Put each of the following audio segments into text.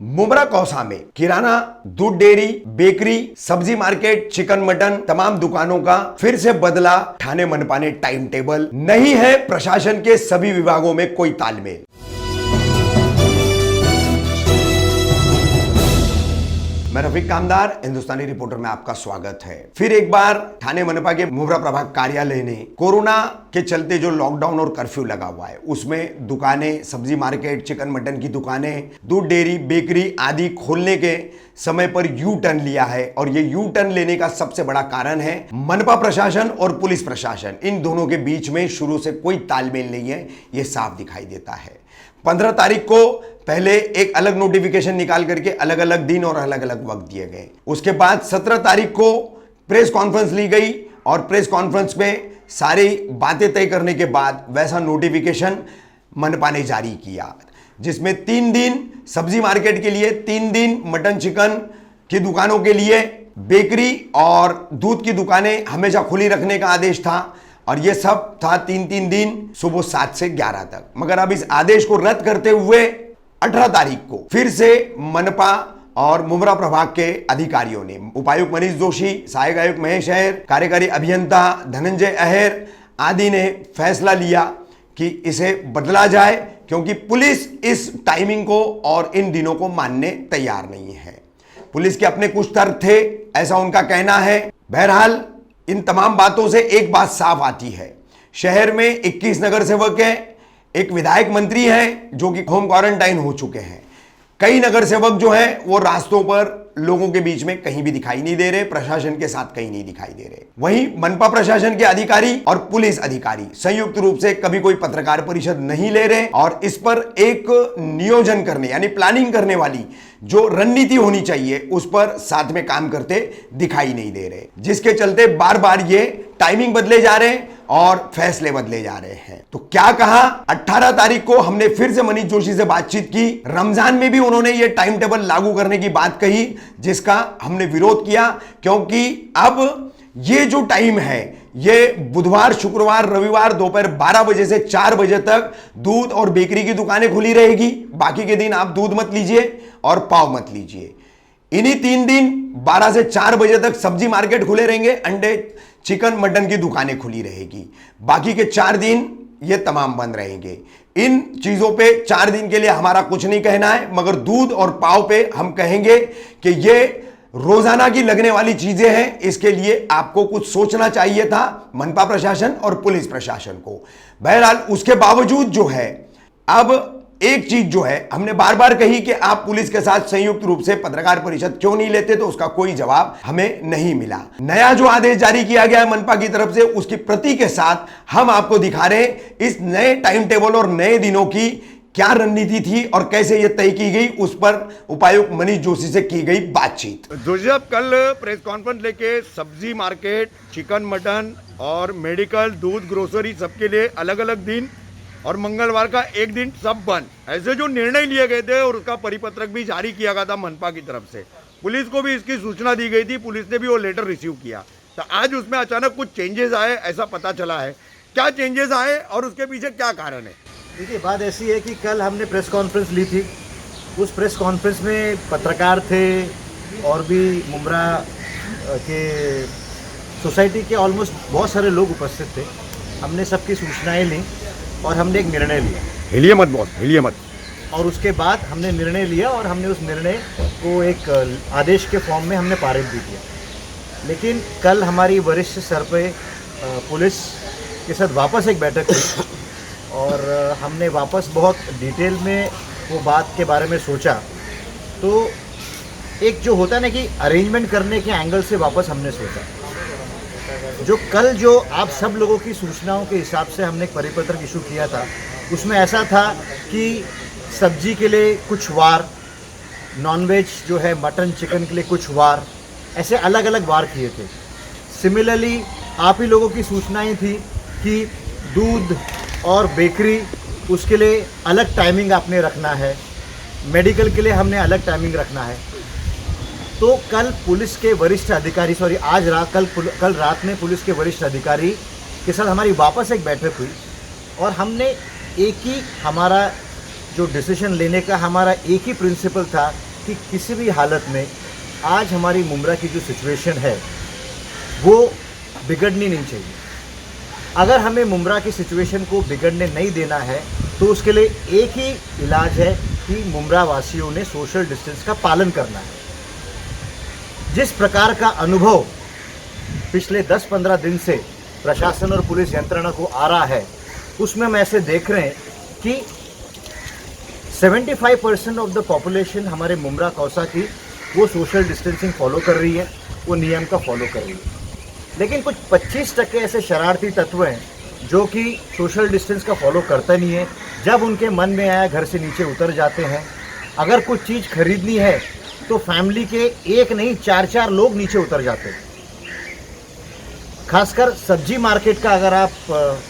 मुमरा कौसा में किराना, दूध dairy, bakery, सब्जी मार्केट, चिकन मटन तमाम दुकानों का फिर से बदला ठाणे मनपा ने टाइम टेबल। नहीं है प्रशासन के सभी विभागों में कोई तालमेल। मैं रफीक कामदार, हिंदुस्तानी रिपोर्टर में आपका स्वागत है। फिर एक बार ठाणे मनपा के मुमरा प्रभाग कार्यालय ने कोरोना के चलते जो लॉकडाउन और कर्फ्यू लगा हुआ है उसमें दुकानें, सब्जी मार्केट, चिकन मटन की दुकानें, दूध डेयरी, बेकरी आदि खोलने के समय पर यू टर्न लिया है। और ये यू टर्न लेने का सबसे बड़ा कारण है मनपा प्रशासन और पुलिस प्रशासन, इन दोनों के बीच में शुरू से कोई तालमेल नहीं है, ये साफ दिखाई देता है। 15 तारीख को पहले एक अलग नोटिफिकेशन निकाल करके अलग अलग दिन और अलग अलग वक्त दिए गए। उसके बाद 17 तारीख को प्रेस कॉन्फ्रेंस ली गई और प्रेस कॉन्फ्रेंस में सारी बातें तय करने के बाद वैसा नोटिफिकेशन मनपा ने जारी किया, जिसमें 3 दिन सब्जी मार्केट के लिए, 3 दिन मटन चिकन की दुकानों के लिए, बेकरी और दूध की दुकानें हमेशा खुली रखने का आदेश था। और ये सब था 3 दिन सुबह 7 से 11 तक। मगर अब इस आदेश को रद्द करते हुए 18 तारीख को फिर से मनपा और मुमरा प्रभाग के अधिकारियों ने, उपायुक्त मनीष जोशी, सहायक आयुक्त महेश अहेर, कार्यकारी अभियंता धनंजय अहेर आदि ने फैसला लिया कि इसे बदला जाए, क्योंकि पुलिस इस टाइमिंग को और इन दिनों को मानने तैयार नहीं है। पुलिस के अपने कुछ तर्क थे, ऐसा उनका कहना है। बहरहाल इन तमाम बातों से एक बात साफ आती है, शहर में 21 नगर सेवक हैं, एक विधायक मंत्री हैं जो कि होम क्वारंटाइन हो चुके हैं। कई नगर सेवक जो हैं वो रास्तों पर लोगों के बीच में कहीं भी दिखाई नहीं दे रहे, प्रशासन के साथ कहीं नहीं दिखाई दे रहे। वहीं मनपा प्रशासन के अधिकारी और पुलिस अधिकारी संयुक्त रूप से कभी कोई पत्रकार परिषद नहीं ले रहे और इस पर एक नियोजन करने यानी प्लानिंग करने वाली जो रणनीति होनी चाहिए उस पर साथ में काम करते दिखाई नहीं दे रहे, जिसके चलते बार बार ये टाइमिंग बदले जा रहे हैं और फैसले बदले जा रहे हैं। तो क्या कहा, 18 तारीख को हमने फिर से मनीष जोशी से बातचीत की। रमजान में भी उन्होंने ये टाइम टेबल लागू करने की बात कही, जिसका हमने विरोध किया, क्योंकि अब ये जो टाइम है ये बुधवार, शुक्रवार, रविवार दोपहर 12 बजे से 4 बजे तक दूध और बेकरी की दुकानें खुली रहेगी। बाकी के दिन आप दूध मत लीजिए और पाव मत लीजिए। इन्हीं 3 दिन 12 से 4 बजे तक सब्जी मार्केट खुले रहेंगे, अंडे चिकन मटन की दुकानें खुली रहेगी। बाकी के 4 दिन ये तमाम बंद रहेंगे। इन चीजों पे 4 दिन के लिए हमारा कुछ नहीं कहना है, मगर दूध और पाव पे हम कहेंगे कि ये रोजाना की लगने वाली चीजें हैं, इसके लिए आपको कुछ सोचना चाहिए था मनपा प्रशासन और पुलिस प्रशासन को। बहरहाल उसके बावजूद जो है, अब एक चीज जो है हमने बार बार कही कि आप पुलिस के साथ संयुक्त रूप से पत्रकार परिषद क्यों नहीं लेते, तो उसका कोई जवाब हमें नहीं मिला। नया जो आदेश जारी किया गया है मनपा की तरफ से, उसकी प्रति के साथ हम आपको दिखा रहे हैं इस नए टाइम टेबल और नए दिनों की क्या रणनीति थी और कैसे यह तय की गई, उस पर उपायुक्त मनीष जोशी से की गई बातचीत। जोशी साहब, कल प्रेस कॉन्फ्रेंस लेके सब्जी मार्केट, चिकन मटन और मेडिकल, दूध, ग्रोसरी सबके लिए अलग अलग दिन और मंगलवार का एक दिन सब बंद, ऐसे जो निर्णय लिए गए थे और उसका परिपत्रक भी जारी किया गया था मनपा की तरफ से। पुलिस को भी इसकी सूचना दी गई थी, पुलिस ने भी वो लेटर रिसीव किया। तो आज उसमें अचानक कुछ चेंजेस आए, ऐसा पता चला है। क्या चेंजेस आए और उसके पीछे क्या कारण है? देखिए, बात ऐसी है कि कल हमने प्रेस कॉन्फ्रेंस ली थी। उस प्रेस कॉन्फ्रेंस में पत्रकार थे और भी मुमरा के सोसाइटी के ऑलमोस्ट बहुत सारे लोग उपस्थित थे। हमने सबकी सूचनाएं ली और हमने एक निर्णय लिया। हिलिए मत बॉस, हिलिए मत। और उसके बाद हमने निर्णय लिया और हमने उस निर्णय को एक आदेश के फॉर्म में हमने पारित भी किया। लेकिन कल हमारी वरिष्ठ स्तर पे पुलिस के साथ वापस एक बैठक हुई और हमने वापस बहुत डिटेल में वो बात के बारे में सोचा। तो एक जो होता है ना कि अरेंजमेंट करने के एंगल से वापस हमने सोचा। जो कल जो आप सब लोगों की सूचनाओं के हिसाब से हमने एक परिपत्रक इशू किया था, उसमें ऐसा था कि सब्जी के लिए कुछ वार, नॉनवेज जो है मटन चिकन के लिए कुछ वार, ऐसे अलग अलग वार किए थे। सिमिलरली आप ही लोगों की सूचनाएं थी कि दूध और बेकरी उसके लिए अलग टाइमिंग आपने रखना है, मेडिकल के लिए हमने अलग टाइमिंग रखना है। तो कल पुलिस के वरिष्ठ अधिकारी, कल रात में पुलिस के वरिष्ठ अधिकारी के साथ हमारी वापस एक बैठक हुई और हमने एक ही, हमारा जो डिसीजन लेने का हमारा एक ही प्रिंसिपल था कि किसी भी हालत में आज हमारी मुमरा की जो सिचुएशन है वो बिगड़नी नहीं चाहिए। अगर हमें मुमरा की सिचुएशन को बिगड़ने नहीं देना है तो उसके लिए एक ही इलाज है कि मुमरा वासियों ने सोशल डिस्टेंस का पालन करना है। जिस प्रकार का अनुभव पिछले 10-15 दिन से प्रशासन और पुलिस यंत्रणा को आ रहा है उसमें हम ऐसे देख रहे हैं कि 75% ऑफ द पॉपुलेशन हमारे मुमरा कौसा की वो सोशल डिस्टेंसिंग फॉलो कर रही है, वो नियम का फॉलो कर रही है। लेकिन कुछ 25% ऐसे शरारती तत्व हैं जो कि सोशल डिस्टेंस का फॉलो करते नहीं है। जब उनके मन में आया घर से नीचे उतर जाते हैं। अगर कुछ चीज़ खरीदनी है तो फैमिली के एक नहीं 4-4 लोग नीचे उतर जाते हैं। खासकर सब्जी मार्केट का अगर आप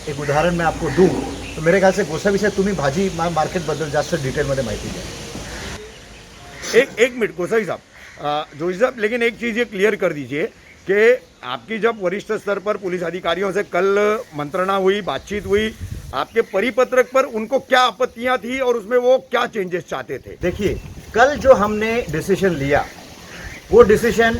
एक उदाहरण मैं आपको दूं तो मेरे ख्याल से गोसावी साहेब तुम्ही भाजी मार्केटबद्दल जास्त डिटेलमध्ये माहिती द्या। एक मिनट गोसाई साहब, जोशी साहब, लेकिन एक चीज़ ये क्लियर कर दीजिए कि आपकी जब वरिष्ठ स्तर पर पुलिस अधिकारियों से कल मंत्रणा हुई, बातचीत हुई, आपके परिपत्रक पर उनको क्या आपत्तियां थी और उसमें वो क्या चेंजेस चाहते थे? देखिए, कल जो हमने डिसीजन लिया वो डिसीजन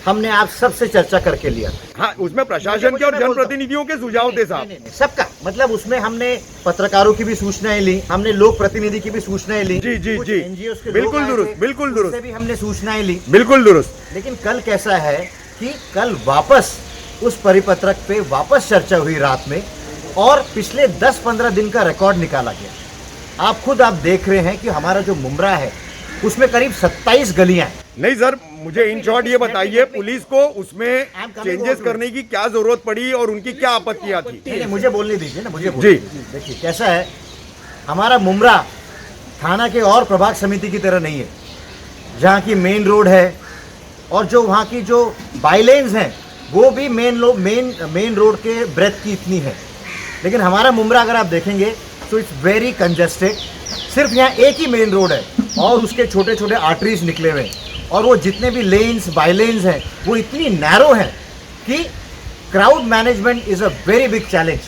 हमने आप सबसे चर्चा करके लिया। हाँ, उसमें प्रशासन के और जनप्रतिनिधियों के सुझाव थे साहब। सबका मतलब उसमें हमने पत्रकारों की भी सूचनाएं ली, हमने लोक प्रतिनिधि की भी सूचनाएं ली, जी जी कुछ जी, NGOs के बिल्कुल लोग आए दुरुस्त, थे, बिल्कुल दुरुस्त, उनसे भी हमने सूचनाएं ली, बिल्कुल दुरुस्त। लेकिन कल कैसा है कि कल वापस उस परिपत्रक पे वापस चर्चा हुई रात में और पिछले 10-15 दिन का रिकॉर्ड निकाला गया। आप खुद आप देख रहे हैं कि हमारा जो मुमरा है उसमें करीब 27 गलियां हैं। नहीं सर, मुझे इन शॉर्ट ये बताइए, पुलिस को उसमें चेंजेस करने की क्या जरूरत पड़ी और उनकी क्या आपत्तियां थी? नहीं, मुझे बोलने दीजिए ना, मुझे बोलने दीजिए। देखिए कैसा है, हमारा मुमरा थाना के और प्रभाग समिति की तरह नहीं है जहाँ की मेन रोड है और जो वहाँ की जो बाइलेन्स हैं वो भी मेन रोड के ब्रेथ की इतनी है। लेकिन हमारा मुमरा अगर आप देखेंगे तो इट्स वेरी कंजेस्टेड। सिर्फ यहाँ एक ही मेन रोड है और उसके छोटे छोटे आर्टरीज निकले हुए हैं और वो जितने भी लेन्स बाइलेन्स हैं वो इतनी नैरो हैं कि crowd management is a very big challenge.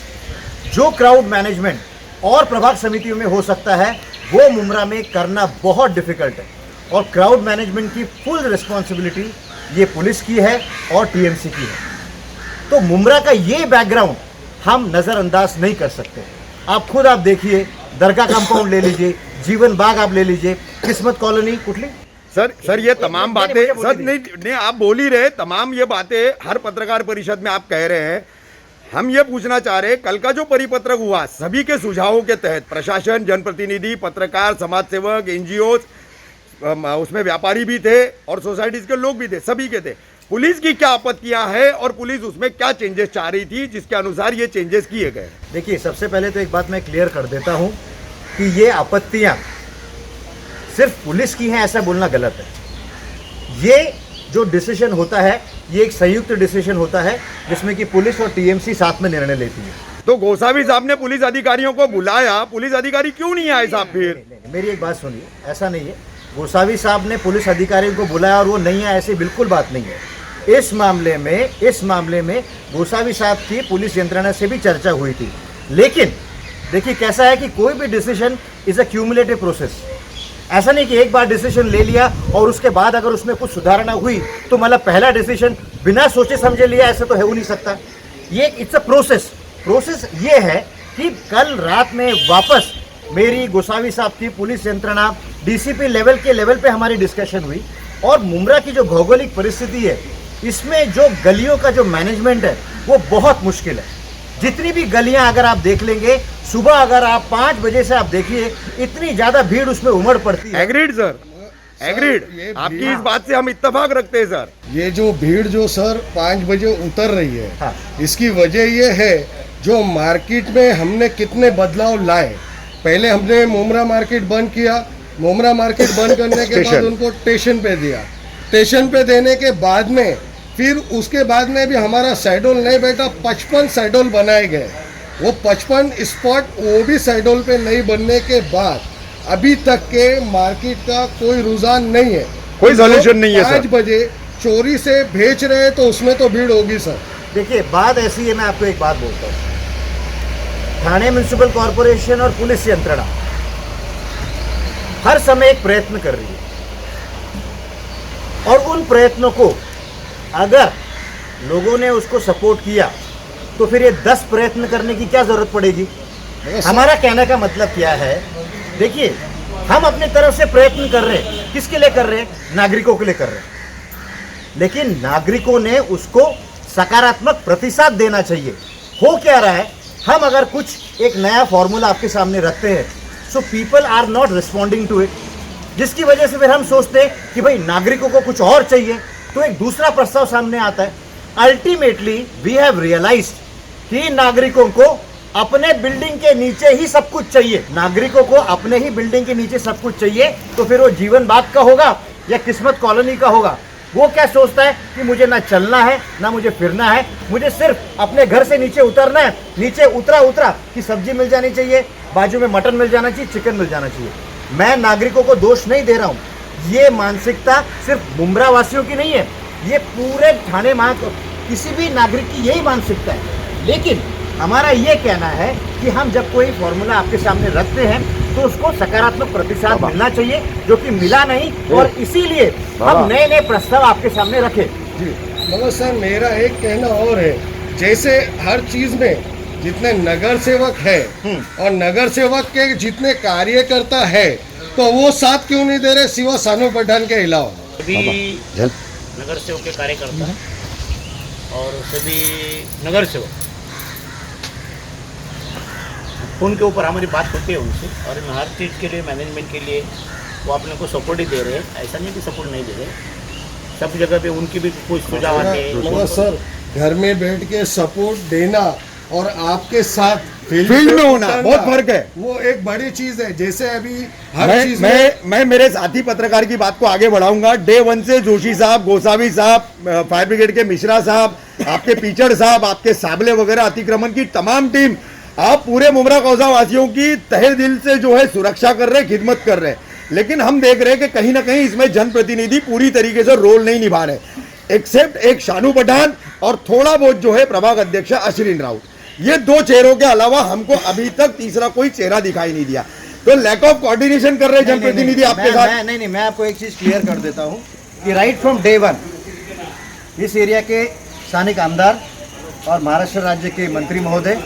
जो क्राउड मैनेजमेंट और प्रभाग समितियों में हो सकता है वो मुमरा में करना बहुत डिफिकल्ट है और क्राउड मैनेजमेंट की फुल रिस्पॉन्सिबिलिटी ये पुलिस की है और टीएमसी की है। तो मुमरा का ये बैकग्राउंड हम नज़रअंदाज नहीं कर सकते। आप खुद आप देखिए, दरगाह कंपाउंड ले लीजिए, जीवन बाग आप ले लीजिए, किस्मत कॉलोनी कुठली। सर ये तमाम बातें सर नहीं आप बोल ही रहे, तमाम ये बातें हर पत्रकार परिषद में आप कह रहे हैं। हम ये पूछना चाह रहे हैं, कल का जो परिपत्रक हुआ सभी के सुझावों के तहत प्रशासन, जनप्रतिनिधि, पत्रकार, समाजसेवक, एनजीओ, उसमें व्यापारी भी थे और सोसाइटीज के लोग भी थे, सभी के थे। पुलिस की क्या आपत्तियां हैं और पुलिस उसमें क्या चेंजेस चाह रही थी जिसके अनुसार ये चेंजेस किए गए? देखिए, सबसे पहले तो एक बात मैं क्लियर कर देता हूं कि ये आपत्तियां सिर्फ पुलिस की हैं ऐसा बोलना गलत है। ये जो डिसीजन होता है ये एक संयुक्त डिसीजन होता है जिसमें कि पुलिस और टीएमसी साथ में निर्णय लेती है। तो गोसावी साहब ने पुलिस अधिकारियों को बुलाया, पुलिस अधिकारी क्यों नहीं आए साहब? फिर नहीं, मेरी एक बात सुनिए, ऐसा नहीं है। गोसावी साहब ने पुलिस अधिकारियों को बुलाया और वो नहीं आए, ऐसी बिल्कुल बात नहीं है। इस मामले में गोसावी साहब की पुलिस यंत्रणा से भी चर्चा हुई थी। लेकिन देखिए कैसा है कि कोई भी decision is a cumulative process. ऐसा नहीं कि एक बार डिसीजन ले लिया और उसके बाद अगर उसमें कुछ सुधारणा हुई तो मतलब पहला डिसीजन बिना सोचे समझे लिया, ऐसा तो हो नहीं सकता। ये इट्स अ प्रोसेस ये है कि कल रात में वापस मेरी गोसावी साहब की पुलिस यंत्रणा डीसीपी लेवल पे हमारी डिस्कशन हुई और मुमरा की जो भौगोलिक परिस्थिति है इसमें जो गलियों का जो मैनेजमेंट है वो बहुत मुश्किल है। जितनी भी गलियां अगर आप देख लेंगे, सुबह अगर आप 5 बजे से आप देखिए इतनी ज्यादा भीड़ उसमें उमड़ पड़ती है। एग्रीड सर, एग्रीड, आपकी इस बात से हम इत्तेफाक रखते हैं सर। ये जो भीड़ जो सर 5 बजे उतर रही है, हाँ। इसकी वजह ये है जो मार्केट में हमने कितने बदलाव लाए। पहले हमने मुमरा मार्केट बंद किया, मुमरा मार्केट बंद करने के बाद उनको स्टेशन पे दिया, स्टेशन पे देने के बाद में फिर उसके बाद में भी हमारा सैडोल नहीं बैठा, 55 सैडोल बनाए गए। वो 55 स्पॉट वो भी सैडोल पे नहीं बनने के बाद अभी तक के मार्केट का कोई रुझान नहीं है, कोई सॉल्यूशन नहीं है सर। 5 बजे चोरी से बेच रहे हैं तो उसमें तो भीड़ होगी सर। देखिए बात ऐसी है, मैं आपको एक बात बोलता हूँ, ठाणे म्युनिसिपल कॉरपोरेशन और पुलिस यंत्रणा हर समय एक प्रयत्न कर रही है और उन प्रयत्नों को अगर लोगों ने उसको सपोर्ट किया तो फिर ये 10 प्रयत्न करने की क्या जरूरत पड़ेगी। हमारा कहने का मतलब क्या है, देखिए हम अपनी तरफ से प्रयत्न कर रहे हैं, किसके लिए कर रहे हैं, नागरिकों के लिए कर रहे हैं, लेकिन नागरिकों ने उसको सकारात्मक प्रतिसाद देना चाहिए। हो क्या रहा है, हम अगर कुछ एक नया फॉर्मूला आपके सामने रखते हैं, so people are not responding to it, जिसकी वजह से फिर हम सोचते हैं कि भाई नागरिकों को कुछ और चाहिए, तो एक दूसरा प्रस्ताव सामने आता है। अल्टीमेटली वी हैव रियलाइज्ड कि नागरिकों को अपने बिल्डिंग के नीचे ही सब कुछ चाहिए, नागरिकों को अपने ही बिल्डिंग के नीचे सब कुछ चाहिए, तो फिर वो जीवन बाग का होगा या किस्मत कॉलोनी का होगा। वो क्या सोचता है कि मुझे ना चलना है ना मुझे फिरना है, मुझे सिर्फ अपने घर से नीचे उतरना है, नीचे उतरा कि सब्जी मिल जानी चाहिए, बाजू में मटन मिल जाना चाहिए, चिकन मिल जाना चाहिए। मैं नागरिकों को दोष नहीं दे रहा हूँ, ये मानसिकता सिर्फ मुंब्रा वासियों की नहीं है, ये पूरे ठाणे किसी भी नागरिक की यही मानसिकता है। लेकिन हमारा ये कहना है कि हम जब कोई फॉर्मूला आपके सामने रखते हैं तो उसको सकारात्मक प्रतिसाद मिलना चाहिए, जो कि मिला नहीं, और इसीलिए हम नए नए प्रस्ताव आपके सामने रखे। जी मगर सर मेरा एक कहना और है, जैसे हर चीज में जितने नगर सेवक है और नगर सेवक के जितने कार्यकर्ता है, तो वो साथ क्यों नहीं दे रहे सिवा सानू पठान के अलावा। सभी नगर सेवक के कार्यकर्ता और सभी नगर सेवक फोन के ऊपर हमारी बात होती है उनसे, और इन हर चीज़ के लिए मैनेजमेंट के लिए वो अपने को सपोर्ट ही दे रहे हैं, ऐसा नहीं कि सपोर्ट नहीं दे रहे, सब जगह पे उनकी भी कुछ सुझाव आते हैं। मगर सर घर में बैठ के सपोर्ट देना और आपके साथ फील्ड में होना बहुत फर्क है, वो एक बड़ी चीज है। जैसे अभी हर चीज मैं मेरे साथी पत्रकार की बात को आगे बढ़ाऊंगा। डे 1 से जोशी साहब, गोसावी साहब, फायर ब्रिगेड के मिश्रा साहब, आपके पीचड़ साहब, आपके साबले वगैरह अतिक्रमण की तमाम टीम, आप पूरे मुमरा कौसा वासियों की तहे दिल से जो है सुरक्षा कर रहे हैं, खिदमत कर रहे हैं, लेकिन हम देख रहे हैं कि कहीं ना कहीं इसमें जनप्रतिनिधि पूरी तरीके से रोल नहीं निभा रहे, एक्सेप्ट एक शानू पठान और थोड़ा बहुत जो है प्रभाग अध्यक्ष अश्विन राउत। ये 2 चेहरों के अलावा हमको अभी तक तीसरा कोई चेहरा दिखाई नहीं दिया। तो लैक ऑफ कोऑर्डिनेशन कर रहे हैं जनप्रतिनिधि आपके साथ। नहीं, मैं आपको एक चीज क्लियर कर देता हूँ कि राइट फ्रॉम डे 1 इस एरिया के स्थानिक आमदार और महाराष्ट्र राज्य के मंत्री महोदय,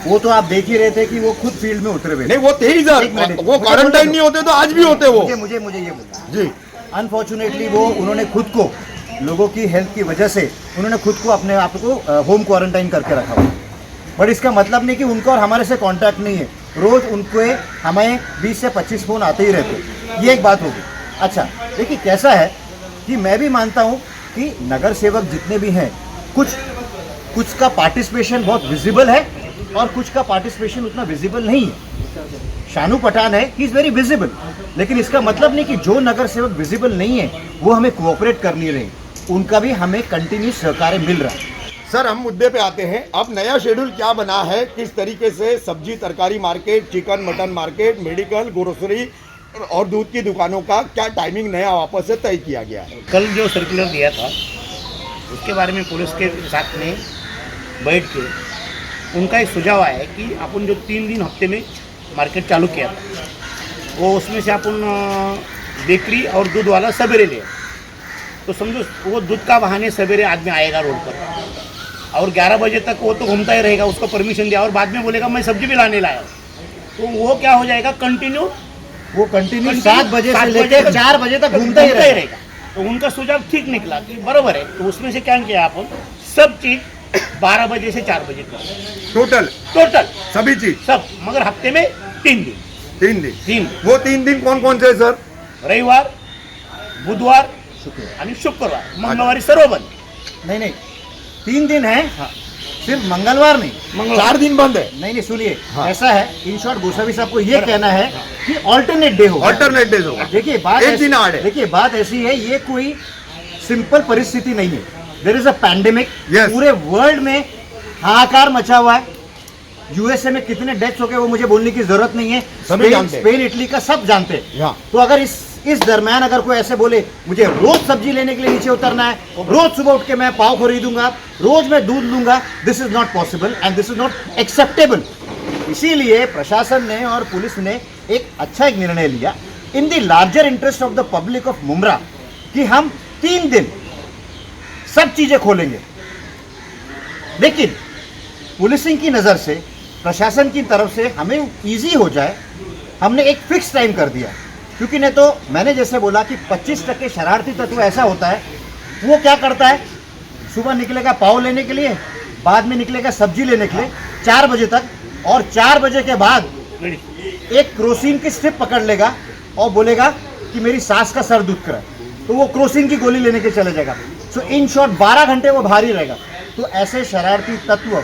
वो तो आप देख ही रहे थे कि वो खुद फील्ड में उतरे हुए। नहीं, वो थे ही सर, वो क्वारंटाइन नहीं होते तो आज भी होते वो। मुझे ये बोलना जी, अनफॉर्चुनेटली वो उन्होंने खुद को लोगों की हेल्थ की वजह से उन्होंने खुद को अपने आप को होम क्वारंटाइन करके रखा हुआ। बट इसका मतलब नहीं कि उनका और हमारे से कांटेक्ट नहीं है, रोज उनको हमें 20 से 25 फोन आते ही रहते, ये एक बात होगी। अच्छा देखिए कैसा है कि मैं भी मानता हूँ कि नगर सेवक जितने भी हैं, कुछ का पार्टिसिपेशन बहुत विजिबल है और कुछ का पार्टिसिपेशन उतना विजिबल नहीं है। शानू पठान है, ही इज़ वेरी विजिबल, लेकिन इसका मतलब नहीं कि जो नगर सेवक विजिबल नहीं है वो हमें कोऑपरेट कर नहीं रहे, उनका भी हमें कंटिन्यूस सहकार्य मिल रहा है। सर हम मुद्दे पे आते हैं। अब नया शेड्यूल क्या बना है, किस तरीके से सब्जी तरकारी market, chicken mutton market, medical, grocery और दूध की दुकानों का क्या टाइमिंग नया वापस से तय किया गया है? कल जो सर्कुलर दिया था उसके बारे में पुलिस के साथ में बैठ के उनका एक सुझाव आया है कि अपन जो 3 दिन हफ्ते में मार्केट चालू किया था, वो उसमें से अपन बेकरी और दूध वाला सवेरे लिया, तो समझो वो दूध का बहाने सवेरे आदमी आएगा रोड पर और 11 बजे तक वो तो घूमता ही रहेगा, उसको परमिशन दिया और बाद में बोलेगा मैं सब्जी भी लाने लाया, तो वो क्या हो जाएगा, कंटिन्यू 7 बजे से लेकर 4 बजे तक घूमता ही रहेगा। तो उनका सुझाव ठीक निकला कि बराबर है, तो उसमें से क्या किया अपन, सब चीज़ 12 बजे से 4 बजे तक टोटल सभी चीज सब, मगर हफ्ते में 3 दिन। वो 3 दिन कौन कौन से सर? रविवार, बुधवार आणि शुक्रवार, मंगळवारी सर्व बंद। नहीं 3 दिन है, सिर्फ मंगलवार नहीं, 4 दिन बंद है। नहीं सुनिए, ऐसा है इन शॉर्ट गोसावी साहब को ये कहना है कि ऑल्टरनेट डे होगा, अल्टरनेट डेज होगा। देखिए बात एक दिन आड़ है। देखिए बात ऐसी है, ये कोई सिंपल परिस्थिति नहीं है, देयर इज अ पैंडेमिक, पूरे वर्ल्ड में हाहाकार मचा हुआ है। यूएसए में कितने डेथ्स हो गए वो मुझे बोलने की जरूरत नहीं है, स्पेन इटली का सब जानते हैं। तो अगर इस दरम्यान अगर कोई ऐसे बोले मुझे रोज सब्जी लेने के लिए नीचे उतरना है, रोज सुबह उठ के मैं पाव खरीदूंगा, रोज मैं दूध लूंगा, this is not possible and this is not acceptable. इसीलिए प्रशासन ने और पुलिस ने एक निर्णय लिया in the larger interest of the public of Mumbra, कि हम 3 दिन सब चीजें खोलेंगे, लेकिन पुलिसिंग की नज़र से, प्रशासन की तरफ से हमें इजी हो जाए, हमने एक फिक्स टाइम कर दिया। क्योंकि नहीं तो मैंने जैसे बोला कि 25% शरारती तत्व ऐसा होता है, वो क्या करता है, सुबह निकलेगा पाव लेने के लिए, बाद में निकलेगा सब्जी लेने के लिए 4 बजे तक, और 4 बजे के बाद एक क्रोसिन की स्ट्रिप पकड़ लेगा और बोलेगा कि मेरी सास का सर दुख रहा है, तो वो क्रोसिन की गोली लेने के चले जाएगा। सो इन शॉर्ट 12 घंटे वो भारी रहेगा। तो ऐसे शरारती तत्व,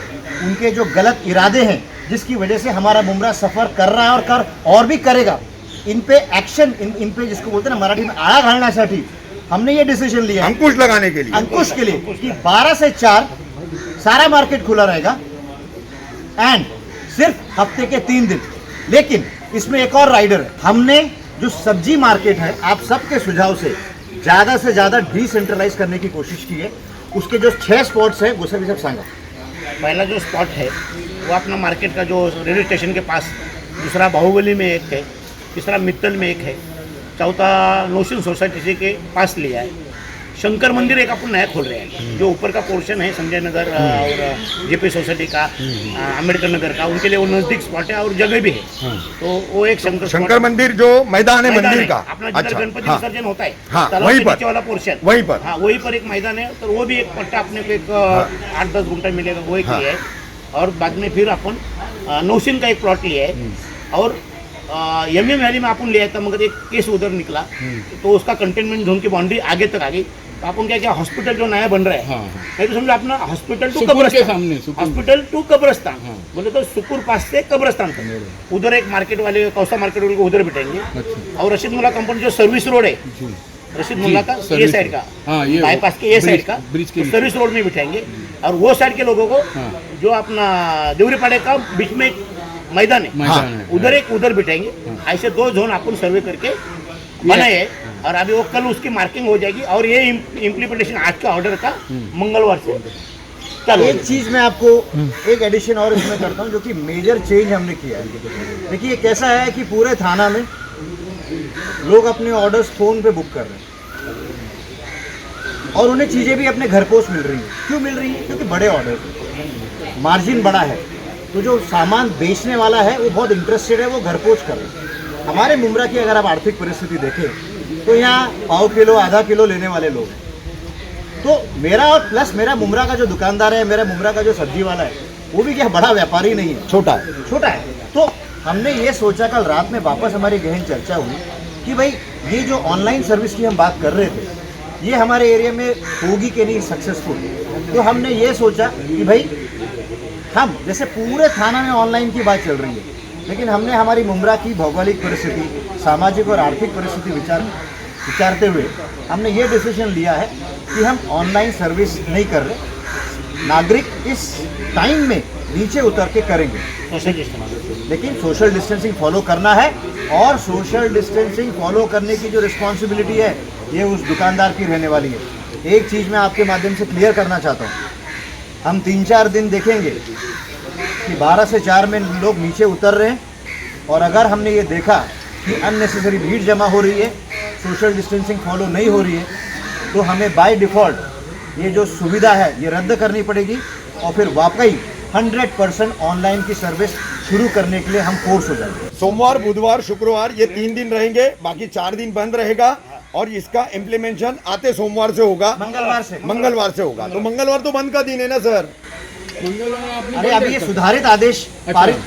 उनके जो गलत इरादे हैं, जिसकी वजह से हमारा मुमरा सफ़र कर रहा है और भी करेगा, इन पे एक्शन, इन पे जिसको बोलते हैं ना मराठी में आळा घालण्यासाठी हमने ये डिसीजन लिया है, अंकुश लगाने के लिए। अंकुश के लिए, कि 12 से 4 सारा मार्केट खुला रहेगा एंड सिर्फ हफ्ते के 3 दिन। लेकिन इसमें एक और राइडर है, हमने जो सब्जी मार्केट है, आप सबके सुझाव से ज़्यादा डिसेंट्रलाइज करने की कोशिश की है। उसके जो 6 स्पॉट्स हैं वो सब सांगा। पहला जो स्पॉट है वो अपना मार्केट का जो रेलवे स्टेशन के पास, दूसरा बाहुबली में एक है, तीसरा मित्तल में एक है, चौथा नौशीन सोसाइटी के पास लिया है। शंकर मंदिर एक अपन नया खोल रहे हैं, जो ऊपर का पोर्शन है संजय नगर और जेपी सोसाइटी का, अम्बेडकर नगर का, उनके लिए वो नज़दीक स्पॉट है और जगह भी है। तो वो एक शंकर मंदिर जो मैदान है मंदिर का, अपना जिधर गणपति विसर्जन होता है, हाँ, तालाब वहीं के पर, नीचे वाला पोर्शन, वहीं पर, हाँ वहीं पर एक मैदान है। तो वो भी एक पट्टा अपने को एक 8-10 गुंठा मिलेगा, वो एक लिया है। और बाद में फिर अपन नौशीन का एक प्लॉट लिया है, और MM वैली में अपन लिया था, मगर एक केस उधर निकला, तो उसका कंटेनमेंट जोन की बाउंड्री आगे तक आ गई। तो अपन क्या हॉस्पिटल जो नया बन रहा है, नहीं तो समझो अपना हॉस्पिटल टू कब्रस्तान, हॉस्पिटल टू कब्रस्तान, बोले तो सुकुर पास से कब्रस्तान तक उधर एक मार्केट वाले, कौसा मार्केट वाले को उधर बिठाएंगे। और रशीद मुल्ला कंपनी जो सर्विस रोड है, रशीद मुल्ला का ये साइड का, बाईपास के ये साइड का सर्विस रोड में बिठाएंगे। और वो साइड के लोगों को जो अपना देवरीपाड़े का बीच में मैदान है, उधर बिठाएंगे। ऐसे 2 जोन अपन सर्वे करके बनाए हैं, और अभी वो कल उसकी मार्किंग हो जाएगी। और ये इम्प्लीमेंटेशन आज का ऑर्डर का मंगलवार से चालू। एक चीज मैं आपको एक एडिशन और इसमें करता हूँ, जो कि मेजर चेंज हमने किया है। देखिए कैसा है कि पूरे थाना में लोग अपने ऑर्डर्स फोन पे बुक कर रहे हैं, और उन्हें चीजें भी अपने घर पोस्ट मिल रही है। क्यों मिल रही है? क्योंकि बड़े ऑर्डर, मार्जिन बड़ा है, तो जो सामान बेचने वाला है वो बहुत इंटरेस्टेड है, वो घर पोस्ट कर रहे हैं। हमारे मुमरा की अगर आप आर्थिक परिस्थिति देखें तो यहाँ पाव किलो, आधा किलो लेने वाले लोग हैं। तो मेरा और प्लस मेरा मुमरा का जो दुकानदार है, मेरा मुमरा का जो सब्जी वाला है, वो भी क्या बड़ा व्यापारी नहीं है, छोटा है। तो हमने ये सोचा, कल रात में वापस हमारी गहन चर्चा हुई कि भाई ये जो ऑनलाइन सर्विस की हम बात कर रहे थे, ये हमारे एरिया में होगी कि नहीं सक्सेसफुल। तो हमने ये सोचा कि भाई हम, जैसे पूरे थाना में ऑनलाइन की बात चल रही है, लेकिन हमने हमारी मुमरा की भौगोलिक परिस्थिति, सामाजिक और आर्थिक परिस्थिति विचारते हुए हमने ये डिसीजन लिया है कि हम ऑनलाइन सर्विस नहीं कर रहे। नागरिक इस टाइम में नीचे उतर के करेंगे, लेकिन सोशल डिस्टेंसिंग फॉलो करना है। और सोशल डिस्टेंसिंग फॉलो करने की जो रिस्पॉन्सिबिलिटी है, ये उस दुकानदार की रहने वाली है। एक चीज़ मैं आपके माध्यम से क्लियर करना चाहता हूँ, हम 3-4 दिन देखेंगे कि 12 से 4 में लोग नीचे उतर रहे हैं, और अगर हमने ये देखा कि अननेसेसरी भीड़ जमा हो रही है, सोशल डिस्टेंसिंग फॉलो नहीं हो रही है, तो हमें बाय डिफ़ॉल्ट ये जो सुविधा है ये रद्द करनी पड़ेगी, और फिर वाकई 100% ऑनलाइन की सर्विस शुरू करने के लिए हम फोर्स हो जाएंगे। सोमवार, बुधवार, शुक्रवार ये 3 दिन रहेंगे, बाकी 4 दिन बंद रहेगा। और इसका इम्प्लीमेंटेशन आते सोमवार से होगा, मंगलवार से होगा। तो मंगलवार तो बंद का दिन है ना सर? अरे अभी ये सुधारित आदेश पारित,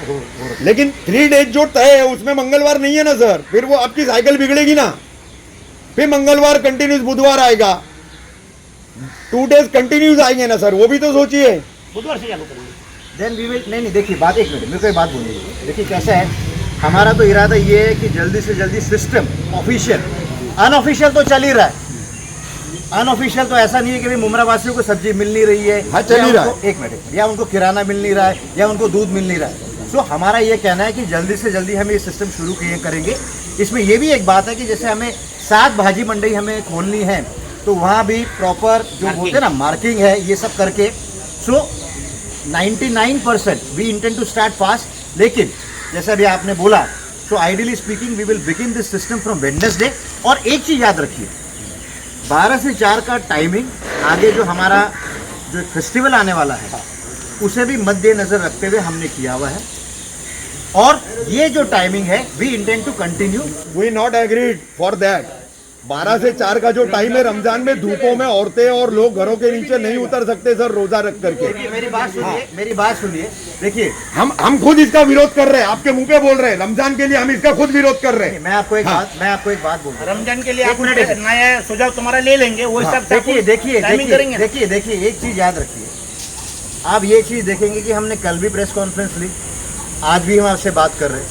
लेकिन 3 डेज जो तय है उसमें मंगलवार नहीं है ना सर? फिर वो आपकी साइकिल बिगड़ेगी ना। फिर मंगलवार कंटिन्यूस, बुधवार आएगा, 2 डेज कंटिन्यूस आएंगे ना सर? वो भी तो सोचिए। बुधवार से चालू करेंगे। देन वी विल, नहीं देखिए बात, एक मिनट मेरे को एक बात बोलिए। देखिए कैसा है, हमारा तो इरादा ये है कि जल्दी से जल्दी सिस्टम ऑफिशियल, अनऑफिशियल तो चल ही रहा है। अनऑफिशियल तो ऐसा नहीं है कि भाई मुमरा वासियों को सब्जी मिल नहीं रही है, हाँ, चल ही रहा है। एक मिनट, या उनको किराना मिल नहीं रहा है, या उनको दूध मिल नहीं रहा है। सो हमारा ये कहना है कि जल्दी से जल्दी हम ये सिस्टम शुरू करेंगे। इसमें ये भी एक बात है कि जैसे हमें 7 भाजी मंडी हमें खोलनी है, तो वहाँ भी प्रॉपर जो बोलते हैं ना मार्किंग है, ये सब करके। So 99% we intend to start fast. लेकिन जैसा भी आपने बोला, so ideally speaking we will begin this system from Wednesday. और एक चीज़ याद रखिए, 12 से 4 का टाइमिंग आगे जो हमारा जो फेस्टिवल आने वाला है उसे भी मद्देनजर रखते हुए हमने किया हुआ है। और ये जो टाइमिंग है we intend to continue. We not agreed for that. 12 से 4 का जो टाइम है, रमजान में धूपों में औरतें और लोग घरों के नीचे नहीं उतर सकते सर, रोजा रख करके। देखिए मेरी बात सुनिए, मेरी बात सुनिए। देखिए हम खुद इसका विरोध कर रहे हैं, आपके मुंह पे बोल रहे हैं, रमजान के लिए हम इसका खुद विरोध कर रहे हैं। मैं आपको एक बात बोल रहा हूँ। रमजान के लिए एक आप मिनट, नया सुझाव तुम्हारा ले लेंगे, वो हिसाब से देखिए एक चीज याद रखिए। आप ये चीज देखेंगे कि हमने कल भी प्रेस कॉन्फ्रेंस ली, आज भी हम आपसे बात कर रहे हैं,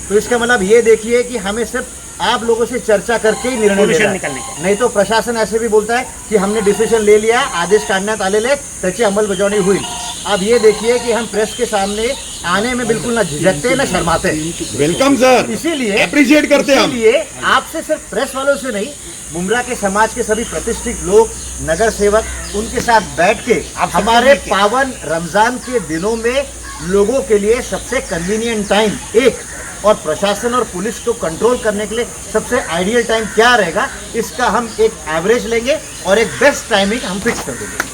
तो इसका मतलब ये देखिए कि हमें सिर्फ आप लोगों से चर्चा करके ही निर्णय लेना निकालने है। का। नहीं तो प्रशासन ऐसे भी बोलता है कि हमने डिसिजन ले लिया, आदेश काढण्यात आलेले, त्याची अंमलबजावणी होईल। अब ये देखिए कि हम प्रेस के सामने आने में बिल्कुल ना झिझकते ना शर्माते। वेलकम सर, इसीलिए अप्रिशिएट करते हैं हम। इसीलिए आपसे सिर्फ प्रेस वालों से नहीं, मुमरा के समाज के सभी प्रतिष्ठित लोग, नगर सेवक, उनके साथ बैठ के हमारे पावन रमजान के दिनों में लोगों के लिए सबसे कन्वीनियंट टाइम एक, और प्रशासन और पुलिस को कंट्रोल करने के लिए सबसे आइडियल टाइम क्या रहेगा, इसका हम एक एवरेज लेंगे और एक बेस्ट टाइमिंग हम फिक्स कर देंगे।